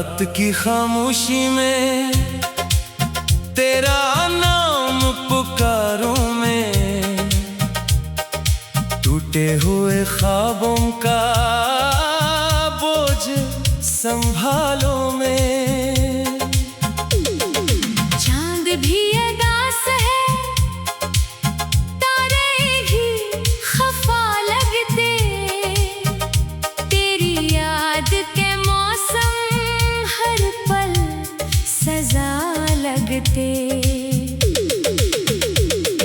रात की खामोशी में तेरा नाम पुकारूं मैं, टूटे हुए ख्वाबों का बोझ संभालो मैं। चांद भी अदास है, तारे भी खफा लगते, तेरी याद के मौसम हर पल सजा लगते।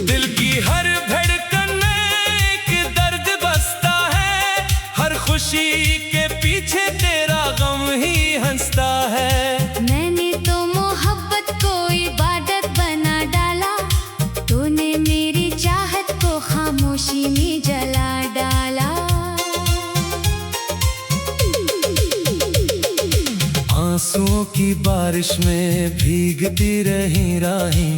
दिल की हर धड़कन में एक दर्द बसता है, हर खुशी के पीछे तेरा गम ही हंसता है। मैंने तो मोहब्बत को इबादत बना डाला, तूने मेरी चाहत को खामोशी में जला डाला। आंसुओं की बारिश में भीगती रही राहें,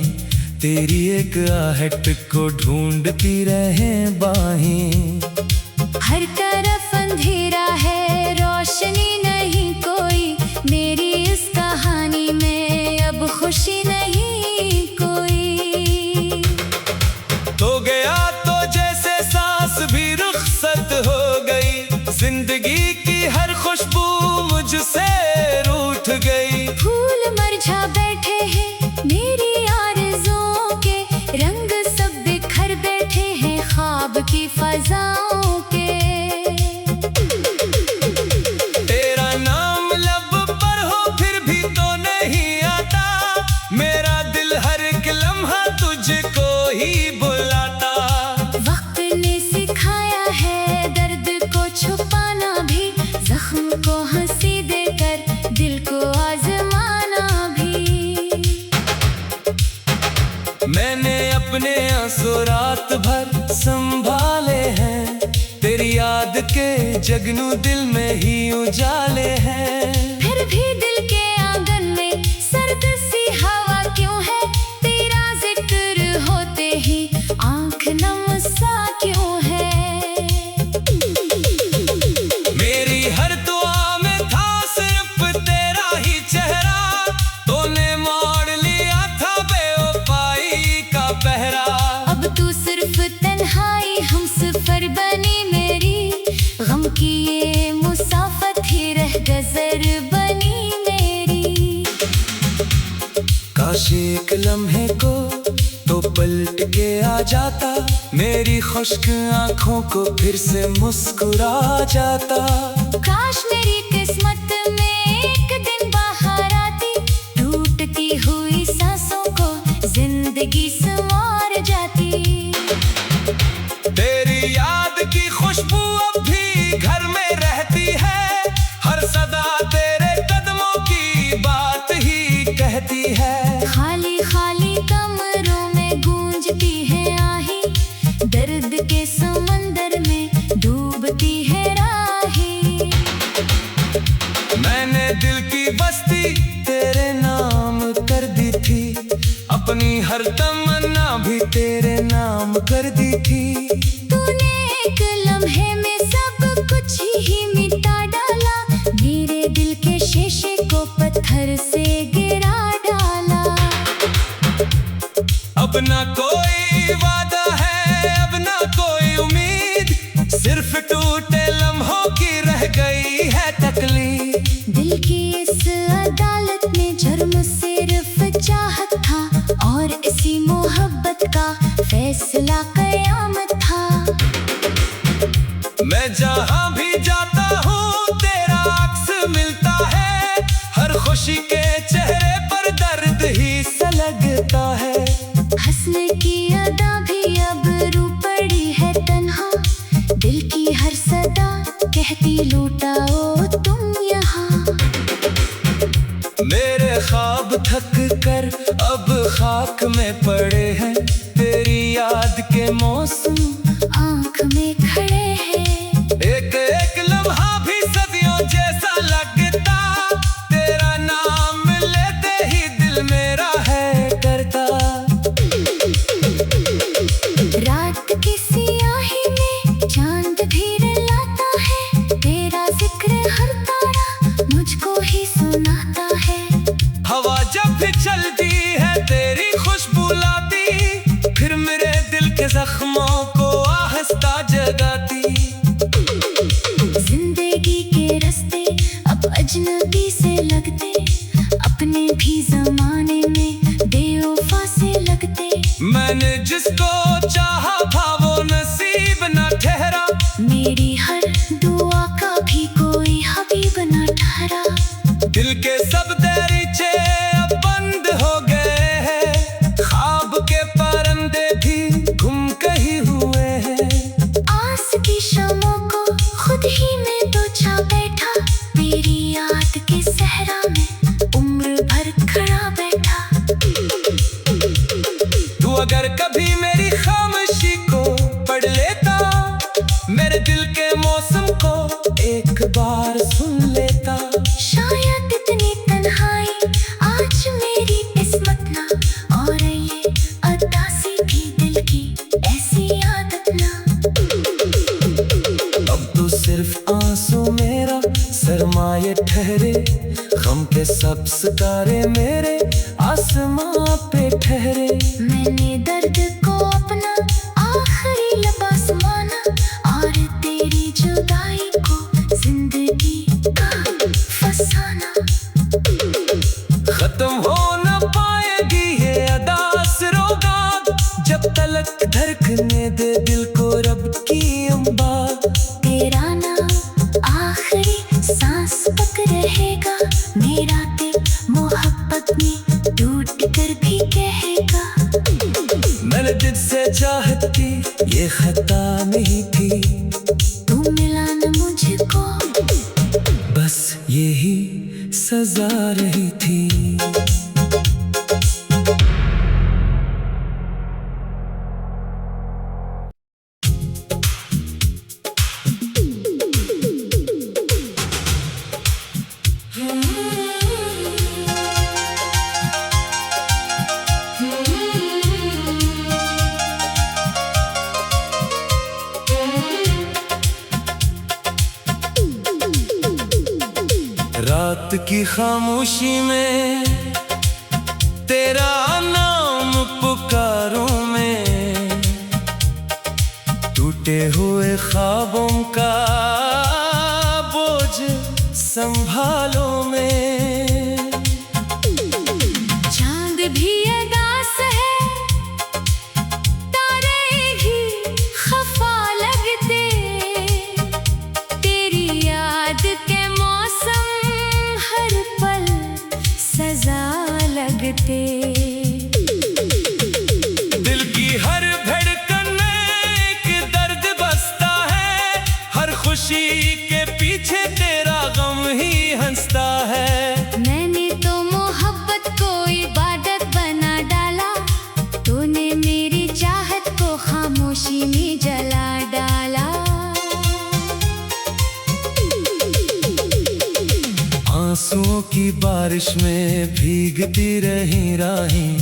तेरी एक आहट को ढूंढती रहे बाहें। हर तरफ अंधेरा है, रोशनी नहीं कोई, मेरी इस कहानी में अब खुशी नहीं कोई। तो गया तो जैसे सांस भी रुखसत हो गई, जिंदगी की हर खुशबू मुझसे रूठ गई। फूल मुरझा बैठे हैं मेरी आरज़ुओं के, रंग सब बिखर बैठे हैं ख्वाब की फजाओं के। तेरा नाम लब पर हो फिर भी तो नहीं आता, मेरा दिल हर एक लम्हा तुझको ही बुलाता। वक्त ने सिखाया है दर्द को छुपाना भी, जख्म को हंसी देकर दिल को आजमाना भी। मैंने अपने आंसू रात भर संभाले हैं, तेरी याद के जगनू दिल में ही उजाले हैं। फिर भी दिल के आंगन में सर्द सी हवा क्यों है, तेरा जिक्र होते ही आंख नम सा क्यों है। मेरी हर दुआ में था सिर्फ तेरा ही चेहरा, तूने मोड़ लिया था बेवफाई का पहरा। अब तू सिर्फ तन्हाई हम सफर बनी मेरी, गम की ये मुसाफत ही रह गजर बनी मेरी। काश एक लम्हे को तो पलट के आ जाता, मेरी खुश्क आंखों को फिर से मुस्कुरा जाता। काश मेरी किस्मत में एक दिन बाहर आती, टूटती हुई सांसों को जिंदगी संवार जाती। तेरी याद की खुशबू अब भी घर में रहती है, हर सदा तेरे कदमों की बात ही कहती है। खाली खाली कमरों में गूंजती है आही, दर्द के समंदर में डूबती है राही। मैंने दिल की बस्ती तेरे नाम कर दी थी, अपनी हर तमन्ना भी तेरे नाम कर दी थी। तूने एक लम्हे में सब कुछ ही मिटा डाला, मेरे दिल के शीशे को पत्थर से गिरा डाला। अब ना कोई वादा है, अब ना कोई उम्मीद, सिर्फ टूटे लम्हों की रह गई है तकलीफ। दिल की इस अदालत में जुर्म सिर्फ चाहत था, और इसी मोहब्बत का फैसला कयामत था। मैं जहाँ भी जाता हूँ तेरा अक्स मिलता है, हर खुशी के चेहरे पर दर्द ही सा लगता है। हंसने की अदा भी अब रू पड़ी है तन्हा, दिल की हर सदा कहती लौटाओ तुम यहाँ। मेरे ख्वाब थक कर अब खाक में पड़े हैं, तेरी याद के मौसम आँख में खड़े हैं। एक एक लम्हा भी सदियों जैसा लगता, तेरा नाम लेते ही दिल मेरा है करता। रात की सियाही में चांद भी लाता है, तेरा जिक्र हर तारा मुझको ही सुनाता न ठहरा, मेरी हर दुआ का भी कोई हबीब न ठहरा। दिल के सब दरीचे अब बंद हो गए हैं, ख्वाब के परंदे भी गुम कहीं हुए हैं। आस की शमों को खुद ही में तो छा बैठा, मेरी याद के सहरा में उम्र भर खड़ा बैठा। तू अगर कभी मेरी खामोशी को पढ़ लेता, मेरे दिल के मौसम को एक बार सुन लेता। शायद इतनी तन्हाई आज मेरी किस्मत ना, और ये अदासी भी दिल की ऐसी आदत ना। अब तो सिर्फ आंसू मेरा सरमाए ठहरे, गम के सब सितारे मेरे आसमां पे ठहरे। मैंने दर्द को अपना आखिरी लिबास माना, और तेरी जुदाई को जिंदगी का फसाना। खत्म हो न पाएगी ये अदास रोगात, जब तलक धड़कने दे दिल को रब की अम्बा। तेरा नाम आखिरी सांस तक रहेगा, मेरा दिल मोहब्बत में टूट कर भी कहेगा। मैंने दिल से चाहत की ये खता नहीं थी, तू मिला न मुझको, बस यही सजा रही थी। रात की खामोशी में तेरा नाम पुकारूं मैं, टूटे हुए ख्वाबों का बोझ संभालो मैं। चांद भी अदास है, तारे भी खफा लगते, तेरी याद के मौसम हर पल सजा लगते। दिल की हर धड़कन में एक दर्द बसता है, हर खुशी के पीछे तेरा गम ही हंसता है। मैंने तो मोहब्बत को इबादत बना डाला, तूने मेरी चाहत को खामोशी में जला डाला। आंसुओं की बारिश में भीगती रही राहें,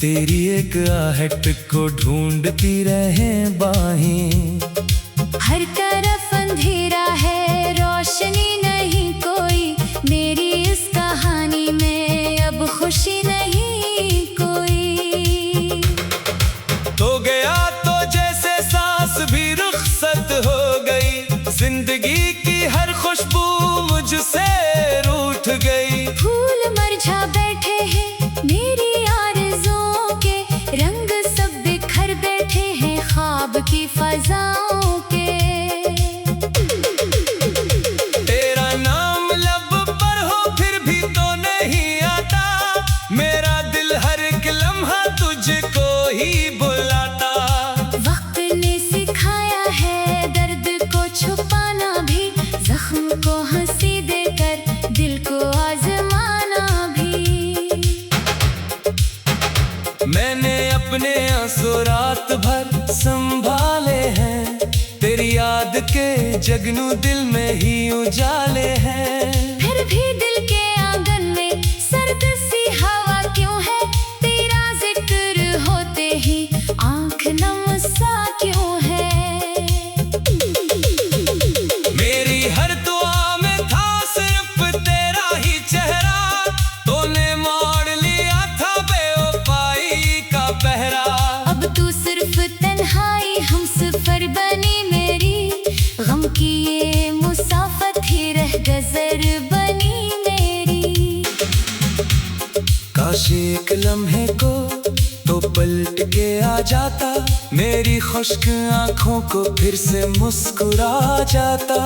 तेरी एक आहट को ढूंढती रहे बाहें। हर तरफ अंधेरा है, रोशनी नहीं कोई, मेरी इस कहानी में अब खुशी नहीं कोई। तो गया तो जैसे सांस भी रुखसत हो गई, जिंदगी की हर खुशबू मुझसे रूठ गई। फूल मरझा बैठे हैं मेरी आरज़ुओं के, रंग सब बिखर बैठे हैं ख्वाब की फजाओं के। तेरा नाम लब पर हो फिर भी तो नहीं आता, मेरा दिल हर एक लम्हा तुझको ही बुलाता। वक्त ने सिखाया है दर्द को छुपाना भी, जख्म को हंसी देकर दिल को आजमाना भी। मैंने अपने आंसू रात भर संभाले हैं, तेरी याद के जगनू दिल में ही उजाले हैं। फिर भी दिल के आंगन में सर्द सी हवा क्यों है, तेरा जिक्र होते ही आंख नम सा क्यों है। मेरी हर दुआ में था सिर्फ तेरा ही चेहरा, तूने मोड़ लिया था बेवफाई का पहरा। अब तू सिर्फ तन्हाई हम सफर बनी मेरी, गम की ये मुसाफत ही रह गजर बनी मेरी। काश एक लम्हे को तो पलट के आ जाता, मेरी खुश्क आंखों को फिर से मुस्कुरा जाता।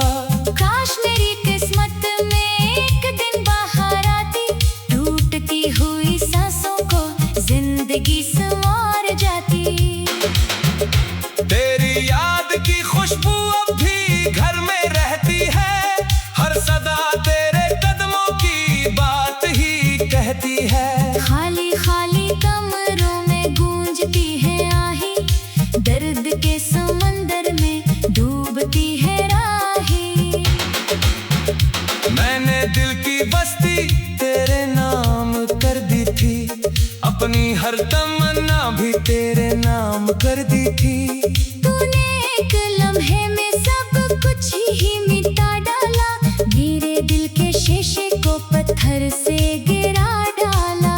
काश मेरी किस्मत में एक दिन बाहर आती, टूटती हुई सांसों को जिंदगी संवार जाती। तेरी याद की खुशबू अब भी घर में रहती है, हर सदा तेरे कदमों की बात ही कहती है। खाली खाली कमरों में गूंजती है आही, दर्द के समंदर में डूबती है राही। मैंने दिल की बस्ती तेरे नाम कर दी थी, अपनी हर तमन्ना भी तेरे नाम कर दी थी। तूने एक लम्हे में सब कुछ ही मिटा डाला, मेरे दिल के शीशे को पत्थर से गिरा डाला।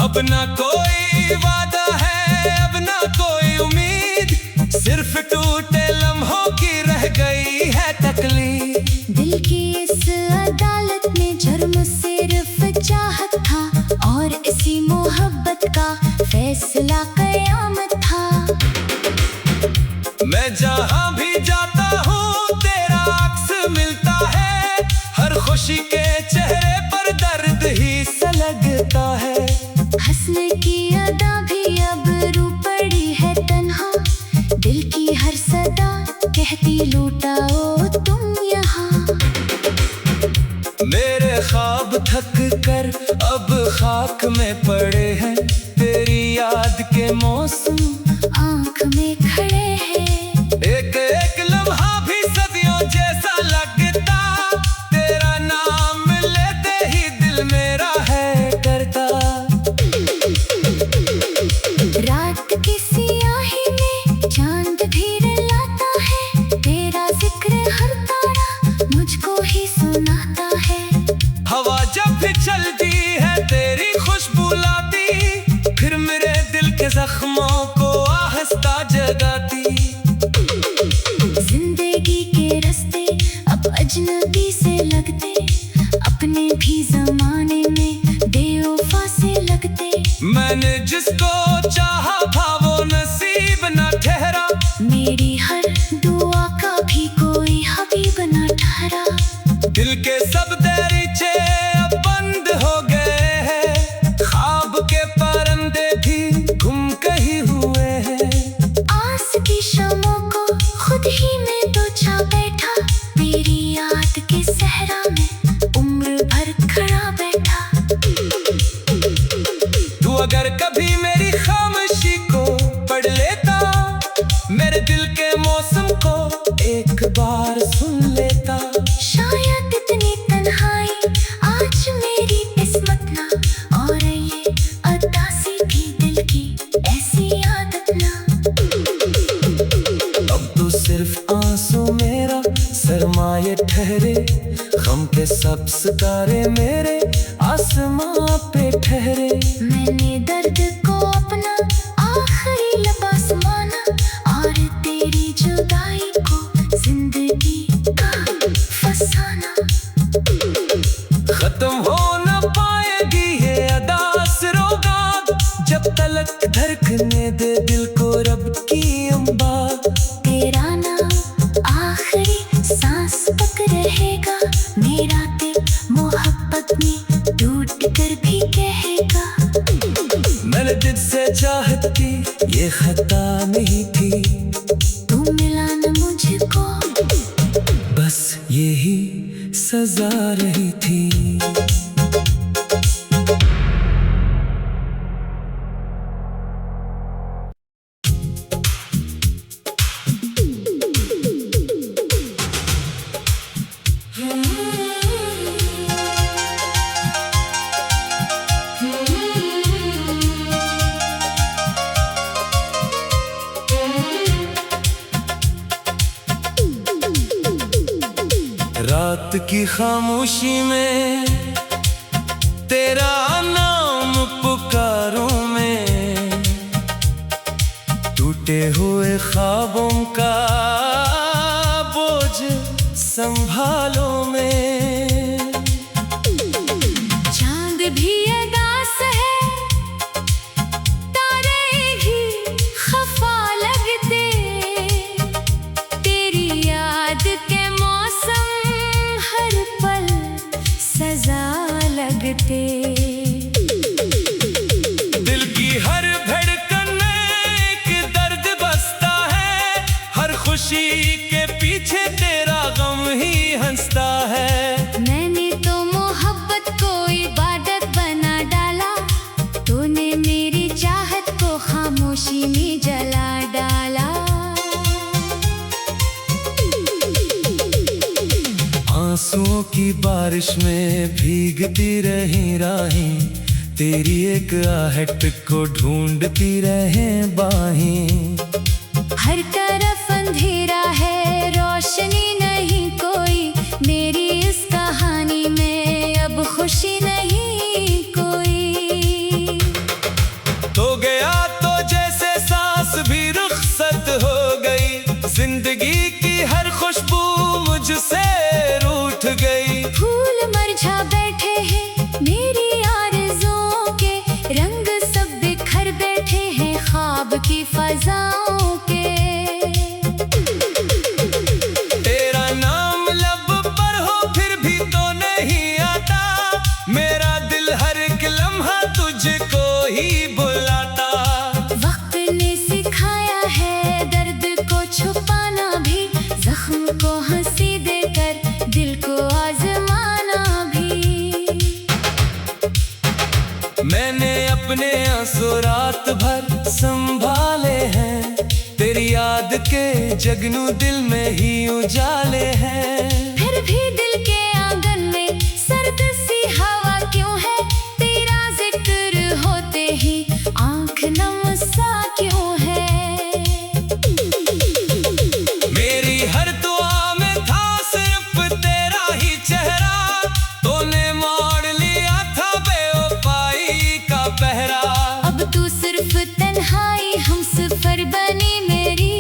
अब ना कोई वादा है, अब ना कोई उम्मीद, सिर्फ टूटे लम्हों की रह गई है तकलीफ। दिल की इस अदालत में जुर्म सिर्फ चाहत था, और इसी मोहब्बत का फैसला कयामत था। मैं जहाँ भी जाता हूँ तेरा अक्स मिलता है, हर खुशी के चेहरे पर दर्द ही सा लगता है। हंसने की अदा भी अब रू पड़ी है तन्हा, दिल की हर सदा कहती लौटाओ तुम यहाँ। मेरे ख्वाब थक कर अब खाक में पड़े हैं, तेरी याद के मौसम आँख में खड़े हैं। एक एक लम्हा भी सदियों जैसा लगता, तेरा नाम लेते ही दिल मेरा है करता। रात की सियाही में चांद भी लाता है, तेरा जिक्र हर तारा मुझको ही सुनाता है। हवा जब भी चलती है तेरी खुशबू लाती, फिर मेरे दिल के जख्मों को आहिस्ता जगाती। जिंदगी के रास्ते अब अजनबी से लगते, अपने भी जमाने में बेवफा से लगते। मैंने जिसको चाहा था वो नसीब न ठहरा, मेरी हर दुआ का भी कोई हबीब न ठहरा। दिल के सब दरीचे अब बंद हो गए हैं, ख्वाब के परंदे भी गुम कहीं हुए हैं। आस की शमों को खुद ही मैं बुझा बैठा, तेरी याद के सहरा में उम्र भर खड़ा बैठा। तू अगर कभी मेरी खामोशी को पढ़ लेता, मेरे दिल के मौसम को एक बार सुन लेता। शायद इतनी तन्हाई आज मेरी किस्मत ना, और ये अदासी भी दिल की ऐसी आदत ना। अब तो सिर्फ आंसू मेरा सरमाए ठहरे, गम के सब सितारे मेरे आसमां पे ठहरे। मैंने दर्द को अपना आखिरी लिबास माना, और तेरी जुदाई को जिंदगी का फसाना। खत्म हो न पाएगी ये अदास रोगाद, जब तलक धड़कने दे दिल को रब की अम्बाद। तेरा नाम आखिरी सांस तक रहेगा, मेरा दिल मोहब्बत में टूट कर भी कहेगा। मैंने दिल से चाहत की ये खता नहीं थी, तू मिला न मुझको, बस यही सजा रही थी। रात की खामोशी में तेरा नाम पुकारूं मैं, टूटे हुए ख्वाबों का बोझ संभालो मैं। चांद भी अदास है, तारे भी खुशी के पीछे तेरा गम ही हंसता है। मैंने तो मोहब्बत को इबादत बना डाला, तूने मेरी चाहत को खामोशी में जला डाला। आंसुओं की बारिश में भीगती रही राहें, तेरी एक आहट को ढूंढती रहे बाहें। हर तरफ अंधेरा है, रोशनी नहीं कोई, मेरी इस कहानी में अब खुशी नहीं कोई। तो गया तो जैसे सांस भी रुखसत हो गई, जिंदगी की हर खुशबू मुझसे रूठ गई। फूल मुरझा बैठे हैं मेरी आरज़ुओं के, रंग सब बिखर बैठे हैं ख्वाब की फजाओं के। तेरा नाम लब पर हो फिर भी तो नहीं आता, मेरा दिल हर एक लम्हा तुझको ही बुलाता। वक्त ने सिखाया है दर्द को छुपाना भी, जख्म को हंसी देकर दिल को आजमाना भी। मैंने अपने आंसू रात भर संभाले हैं, तेरी याद के जगनू दिल में ही उजाले हैं। फिर भी दिल के आंगन में सर्द सी हवा क्यों है, तेरा जिक्र होते ही आंख नम सा क्यों है। मेरी हर दुआ में था सिर्फ तेरा ही चेहरा, तूने मोड़ लिया था बेवफाई का पहरा। अब तू सिर्फ तन्हाई हम सफर बनी मेरी,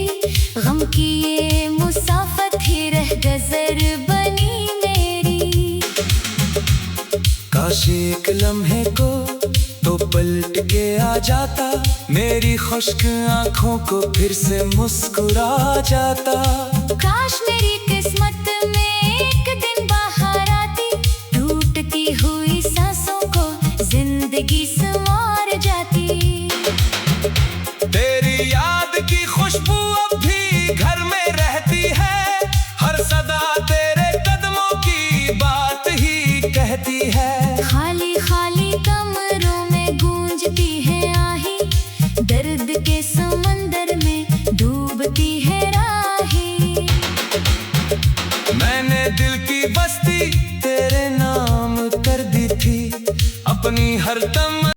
गम की ये मुसाफत ही रह गजर बनी मेरी। काश एक लम्हे को तो पलट के आ जाता, मेरी खुश्क आंखों को फिर से मुस्कुरा जाता। काश मेरी किस्मत में एक दिन बाहर आती, टूटती हुई सांसों को जिंदगी संवार जाती। तेरी याद की खुशबू अब भी घर में रहती है, हर सदा तेरे कदमों की बात ही कहती है। खाली खाली कमरों में गूंजती है आही, दर्द